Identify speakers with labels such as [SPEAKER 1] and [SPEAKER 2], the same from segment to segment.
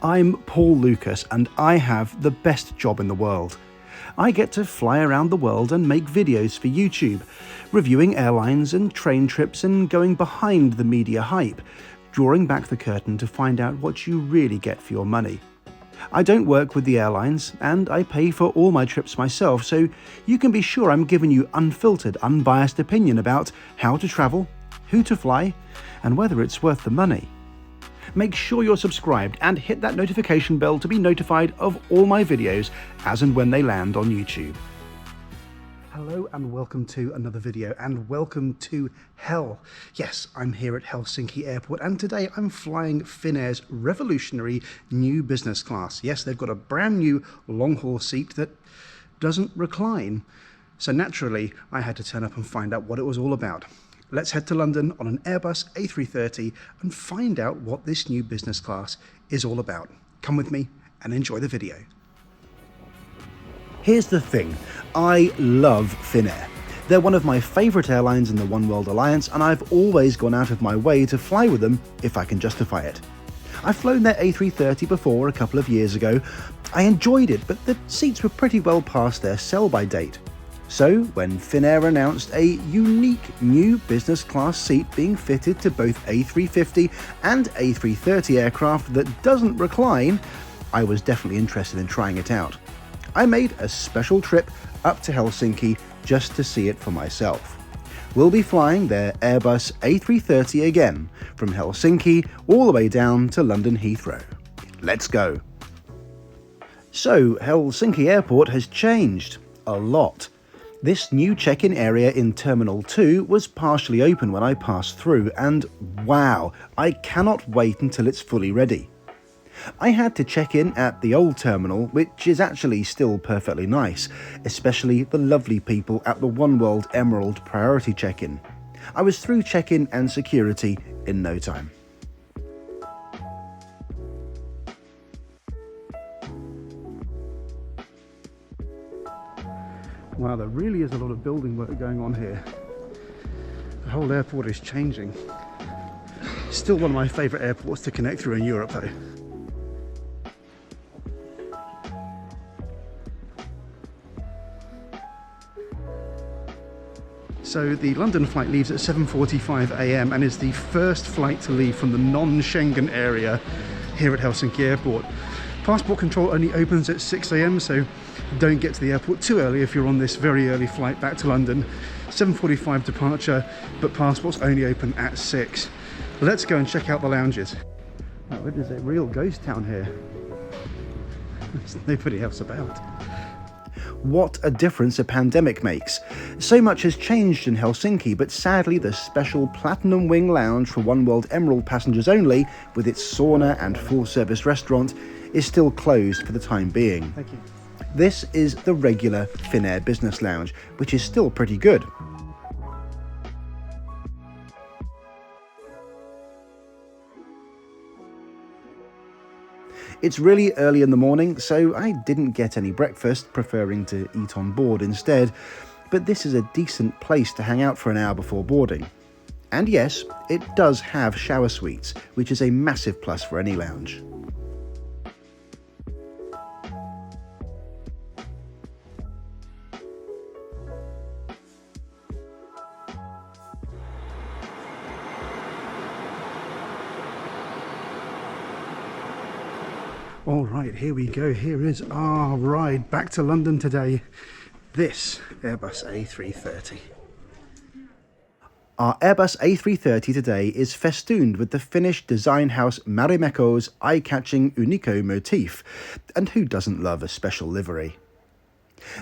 [SPEAKER 1] I'm Paul Lucas and I have the best job in the world. I get to fly around the world and make videos for YouTube, reviewing airlines and train trips and going behind the media hype, drawing back the curtain to find out what you really get for your money. I don't work with the airlines and I pay for all my trips myself, so you can be sure I'm giving you unfiltered, unbiased opinion about how to travel, who to fly, and whether it's worth the money. Make sure you're subscribed and hit that notification bell to be notified of all my videos as and when they land on YouTube. Hello and welcome to another video, and welcome to hell. Yes, I'm here at Helsinki Airport and today I'm flying Finnair's revolutionary new business class. Yes, they've got a brand new long-haul seat that doesn't recline. So naturally, I had to turn up and find out what it was all about. Let's head to London on an Airbus A330 and find out what this new business class is all about. Come with me and enjoy the video. Here's the thing, I love Finnair. They're one of my favourite airlines in the One World Alliance and I've always gone out of my way to fly with them if I can justify it. I've flown their A330 before a couple of years ago. I enjoyed it, but the seats were pretty well past their sell-by date. So when Finnair announced a unique new business class seat being fitted to both A350 and A330 aircraft that doesn't recline, I was definitely interested in trying it out. I made a special trip up to Helsinki just to see it for myself. We'll be flying their Airbus A330 again, from Helsinki all the way down to London Heathrow. Let's go! So, Helsinki Airport has changed a lot. This new check-in area in Terminal 2 was partially open when I passed through, and wow, I cannot wait until it's fully ready. I had to check in at the old terminal, which is actually still perfectly nice, especially the lovely people at the One World Emerald Priority check-in. I was through check-in and security in no time. Wow, there really is a lot of building work going on here. The whole airport is changing. Still one of my favourite airports to connect through in Europe though. So the London flight leaves at 7:45 AM and is the first flight to leave from the non-Schengen area here at Helsinki Airport. Passport control only opens at 6 AM, so don't get to the airport too early if you're on this very early flight back to London. 7:45 departure, but passports only open at 6. Let's go and check out the lounges. Oh, it is a real ghost town here. There's nobody else about. What a difference a pandemic makes. So much has changed in Helsinki, but sadly the special Platinum Wing Lounge for One World Emerald passengers only, with its sauna and full-service restaurant, is still closed for the time being. Thank you. This is the regular Finnair Business Lounge, which is still pretty good. It's really early in the morning, so I didn't get any breakfast, preferring to eat on board instead, but this is a decent place to hang out for an hour before boarding. And yes, it does have shower suites, which is a massive plus for any lounge. All right, here we go. Here is our ride back to London today. This Airbus A330. Our Airbus A330 today is festooned with the Finnish design house Marimekko's eye-catching Unikko motif. And who doesn't love a special livery?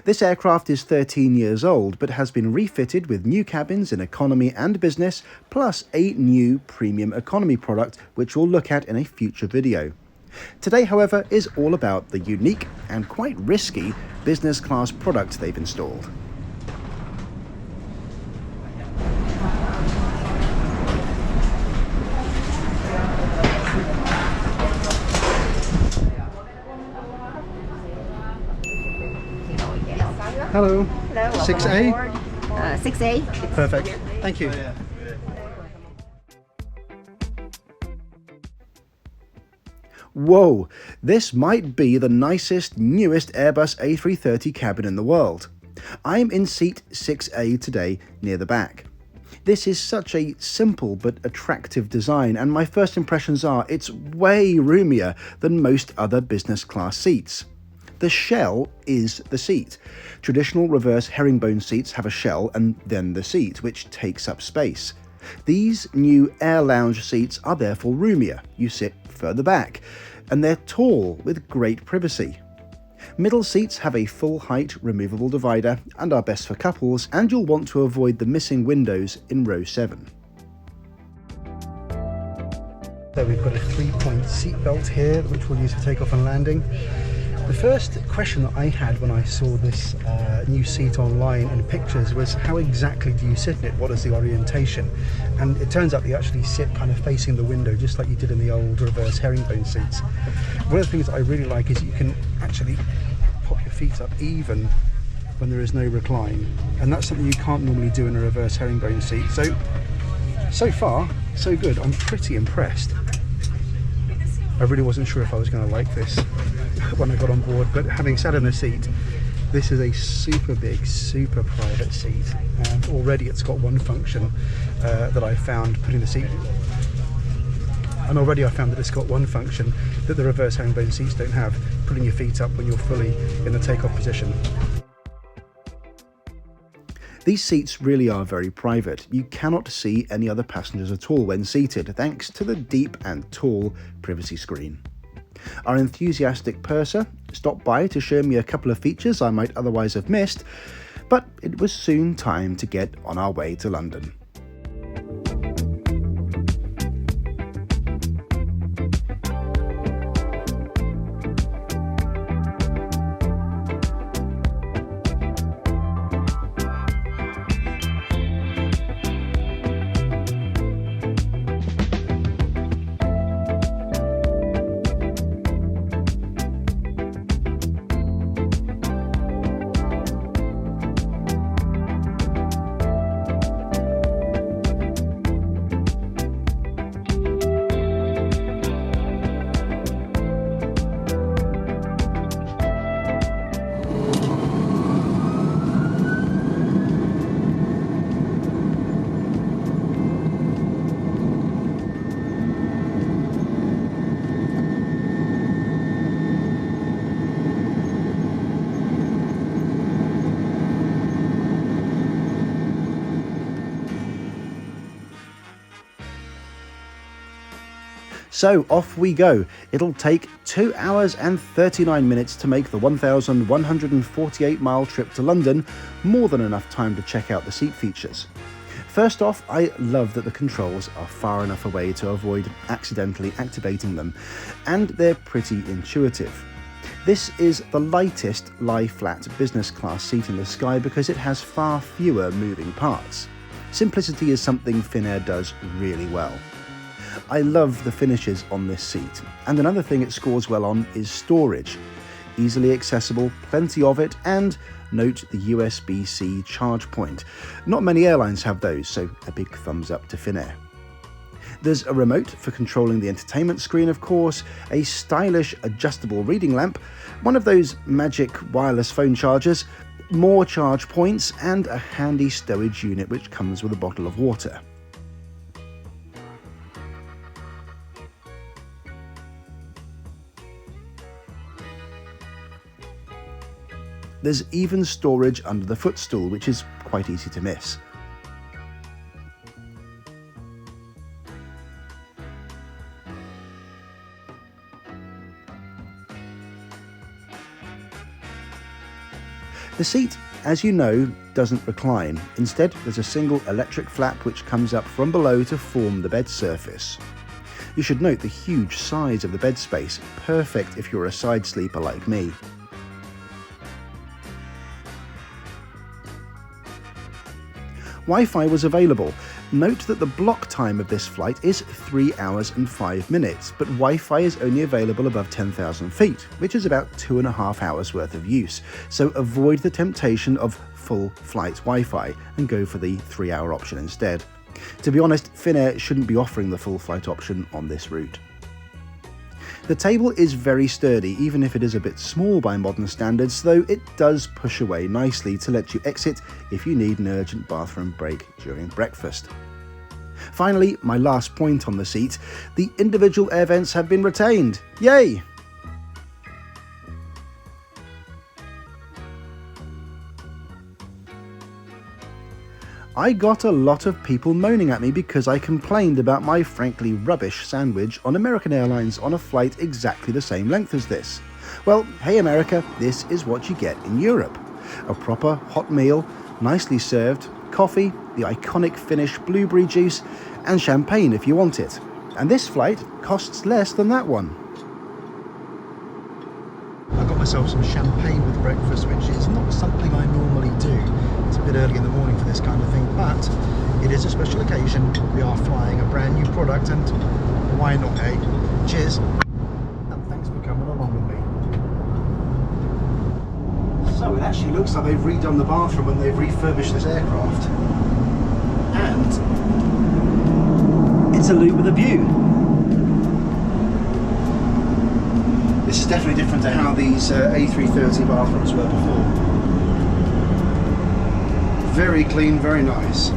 [SPEAKER 1] This aircraft is 13 years old, but has been refitted with new cabins in economy and business, plus a new premium economy product, which we'll look at in a future video. Today, however, is all about the unique and quite risky business class product they've installed. Hello.
[SPEAKER 2] Hello.
[SPEAKER 1] 6A?
[SPEAKER 2] 6A.
[SPEAKER 1] Perfect. Thank you. Whoa, this might be the nicest, newest Airbus A330 cabin in the world. I'm in seat 6A today, near the back. This is such a simple but attractive design, and my first impressions are it's way roomier than most other business class seats. The shell is the seat. Traditional reverse herringbone seats have a shell and then the seat, which takes up space. These new AirLounge seats are therefore roomier. You sit further back, and they're tall with great privacy. Middle seats have a full height removable divider and are best for couples, and you'll want to avoid the missing windows in row 7. So we've got a 3-point seat belt here, which we'll use for takeoff and landing. The first question that I had when I saw this new seat online in pictures was, how exactly do you sit in it? What is the orientation? And it turns out that you actually sit kind of facing the window, just like you did in the old reverse herringbone seats. One of the things that I really like is you can actually pop your feet up even when there is no recline. And that's something you can't normally do in a reverse herringbone seat. So far, so good. I'm pretty impressed. I really wasn't sure if I was going to like this when I got on board, but having sat in the seat, this is a super big, super private seat, and already it's got one function that I found putting the seat, and already I found that it's got one function that the reverse herringbone seats don't have, putting your feet up when you're fully in the takeoff position. These seats really are very private. You cannot see any other passengers at all when seated, thanks to the deep and tall privacy screen. Our enthusiastic purser stopped by to show me a couple of features I might otherwise have missed, but it was soon time to get on our way to London. So off we go. It'll take 2 hours and 39 minutes to make the 1,148-mile trip to London, more than enough time to check out the seat features. First off, I love that the controls are far enough away to avoid accidentally activating them, and they're pretty intuitive. This is the lightest lie-flat business class seat in the sky because it has far fewer moving parts. Simplicity is something Finnair does really well. I love the finishes on this seat, and another thing it scores well on is storage. Easily accessible, plenty of it, and note the USB-C charge point. Not many airlines have those, so a big thumbs up to Finnair. There's a remote for controlling the entertainment screen, of course, a stylish adjustable reading lamp, one of those magic wireless phone chargers, more charge points, and a handy stowage unit which comes with a bottle of water. There's even storage under the footstool, which is quite easy to miss. The seat, as you know, doesn't recline. Instead, there's a single electric flap which comes up from below to form the bed surface. You should note the huge size of the bed space, perfect if you're a side sleeper like me. Wi-Fi was available. Note that the block time of this flight is 3 hours and 5 minutes, but Wi-Fi is only available above 10,000 feet, which is about 2.5 hours worth of use, so avoid the temptation of full flight Wi-Fi and go for the 3-hour option instead. To be honest, Finnair shouldn't be offering the full flight option on this route. The table is very sturdy, even if it is a bit small by modern standards, though it does push away nicely to let you exit if you need an urgent bathroom break during breakfast. Finally, my last point on the seat, the individual air vents have been retained. Yay! I got a lot of people moaning at me because I complained about my frankly rubbish sandwich on American Airlines on a flight exactly the same length as this. Well, hey America, this is what you get in Europe. A proper hot meal, nicely served, coffee, the iconic Finnish blueberry juice, and champagne if you want it. And this flight costs less than that one. I got myself some champagne with breakfast, which is not something I normally do. It's a bit early in the morning for this kind of thing, but it is a special occasion. We are flying a brand new product, and why not, eh? Cheers, and thanks for coming along with me. So it actually looks like they've redone the bathroom and they've refurbished this aircraft. And it's a loo with a view. This is definitely different to how these A330 bathrooms were before. Very clean, very nice.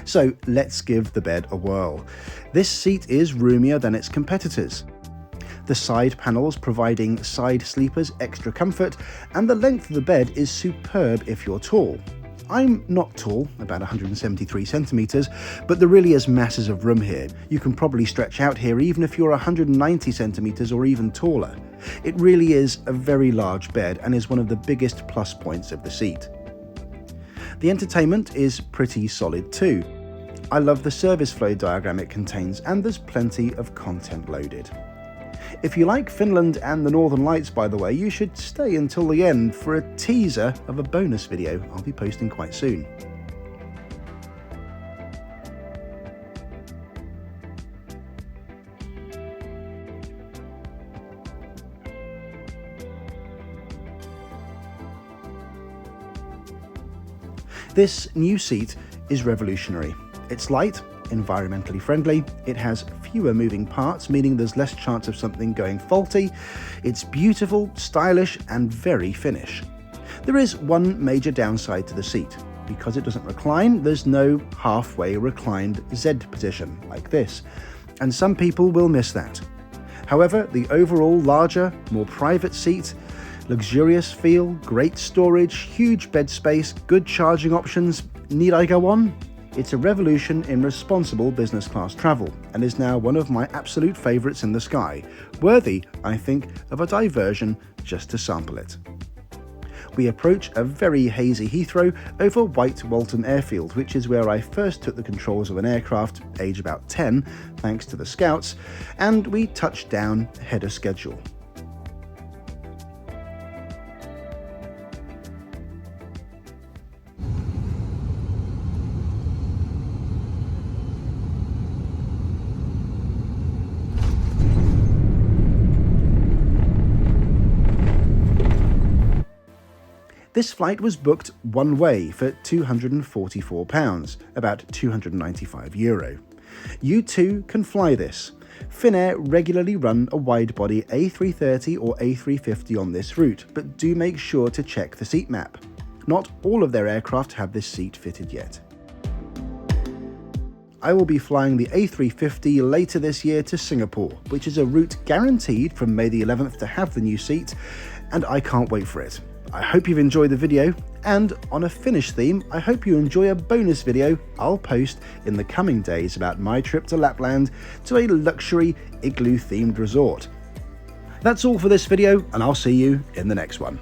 [SPEAKER 1] So let's give the bed a whirl. This seat is roomier than its competitors. The side panels providing side sleepers extra comfort, and the length of the bed is superb if you're tall. I'm not tall, about 173 centimetres, but there really is masses of room here. You can probably stretch out here even if you're 190 centimetres or even taller. It really is a very large bed and is one of the biggest plus points of the seat. The entertainment is pretty solid too. I love the service flow diagram it contains, and there's plenty of content loaded. If you like Finland and the Northern Lights, by the way, you should stay until the end for a teaser of a bonus video I'll be posting quite soon. This new seat is revolutionary. It's light, environmentally friendly, it has fewer moving parts, meaning there's less chance of something going faulty, it's beautiful, stylish, and very Finnish. There is one major downside to the seat. Because it doesn't recline, there's no halfway reclined Z position, like this, and some people will miss that. However, the overall larger, more private seat, luxurious feel, great storage, huge bed space, good charging options, need I go on? It's a revolution in responsible business class travel, and is now one of my absolute favourites in the sky, worthy, I think, of a diversion just to sample it. We approach a very hazy Heathrow over White Walton Airfield, which is where I first took the controls of an aircraft, age about 10, thanks to the Scouts, and we touch down ahead of schedule. This flight was booked one way for £244, about €295. You too can fly this. Finnair regularly run a wide-body A330 or A350 on this route, but do make sure to check the seat map. Not all of their aircraft have this seat fitted yet. I will be flying the A350 later this year to Singapore, which is a route guaranteed from May the 11th to have the new seat, and I can't wait for it. I hope you've enjoyed the video, and on a Finnish theme, I hope you enjoy a bonus video I'll post in the coming days about my trip to Lapland to a luxury igloo-themed resort. That's all for this video, and I'll see you in the next one.